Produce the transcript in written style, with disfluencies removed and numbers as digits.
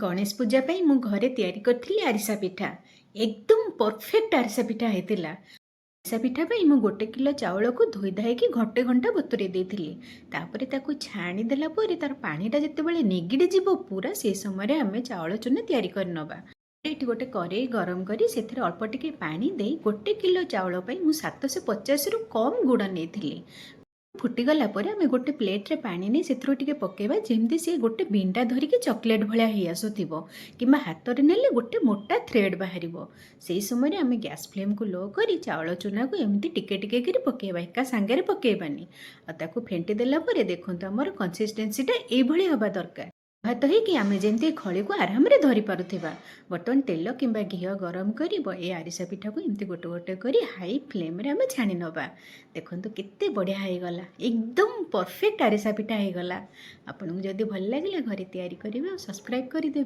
गणेश पूजा ପାଇଁ ମୁଁ ଘରେ ତିଆରି କରିଥିଲି ଆରିସା ପିଠା। ଏକଦମ ପରଫେକ୍ଟ ଆରିସା ପିଠା ହେଇଥିଲା। ଆରିସା ପିଠା ପାଇଁ ମୁଁ 1 କିଲୋ ଚାଉଳକୁ ଧୋଇ ଧାଇକି ଘଣ୍ଟେ ଘଣ୍ଟା ବତୁରେଇ ଦେଇଥିଲି। ତାପରେ ତାକୁ ଛାଣି ଦେଲା ପରେ ତାର ପାଣିଟା ଯେତେବେଳେ ନିଗିଡ଼ି ଯିବ ପୁରା ସେ ସମୟରେ ଆମେ ଚାଉଳ ଚୂନା ତିଆରି କରିନେବା। ଏଠି ଗୋଟେ କରେଇ ଗରମ କରି ସେଥିରେ ଅଳ୍ପ ଟିକେ ପାଣି ଦେଇ 1 କିଲୋ ଚାଉଳ ପାଇଁ ମୁଁ 750ରୁ କମ୍ ଗୁଡ଼ ନେଇଥିଲି। ଫୁଟିଗଲା ପରେ ଆମେ ଗୋଟେ ପ୍ଲେଟ୍ରେ ପାଣି ନେଇ ସେଥିରୁ ଟିକେ ପକେଇବା ଯେମିତି ସିଏ ଗୋଟେ ବିଣ୍ଡା ଧରିକି ଚକୋଲେଟ୍ ଭଳିଆ ହେଇ ଆସୁଥିବ, କିମ୍ବା ହାତରେ ନେଲେ ଗୋଟେ ମୋଟା ଥ୍ରେଡ୍ ବାହାରିବ। ସେଇ ସମୟରେ ଆମେ ଗ୍ୟାସ୍ ଫ୍ଲେମ୍କୁ ଲୋ କରି ଚାଉଳ ଚୂନାକୁ ଏମିତି ଟିକେ ଟିକେ କରି ପକେଇବା, ଏକା ସାଙ୍ଗରେ ପକେଇବାନି। ଆଉ ତାକୁ ଫେଣ୍ଟି ଦେଲା ପରେ ଦେଖନ୍ତୁ ଆମର କନସିଷ୍ଟେନ୍ସିଟା ଏଇଭଳି ହେବା ଦରକାର। ଭାତ ହେଇକି ଆମେ ଯେମିତି ଖଳିକୁ ଆରାମରେ ଧରି ପାରୁଥିବା। ବର୍ତ୍ତମାନ ତେଲ କିମ୍ବା ଘିଅ ଗରମ କରି ଏ ଆରିସା ପିଠାକୁ ଏମିତି ଗୋଟେ ଗୋଟେ କରି ହାଇ ଫ୍ଲେମ୍ରେ ଆମେ ଛାଣି ନେବା। ଦେଖନ୍ତୁ କେତେ ବଢ଼ିଆ ହେଇଗଲା, ଏକଦମ ପରଫେକ୍ଟ ଆରିସା ପିଠା ହେଇଗଲା। ଆପଣଙ୍କୁ ଯଦି ଭଲ ଲାଗିଲା ଘରେ ତିଆରି କରିବେ ଆଉ ସବସ୍କ୍ରାଇବ୍ କରିଦେବେ।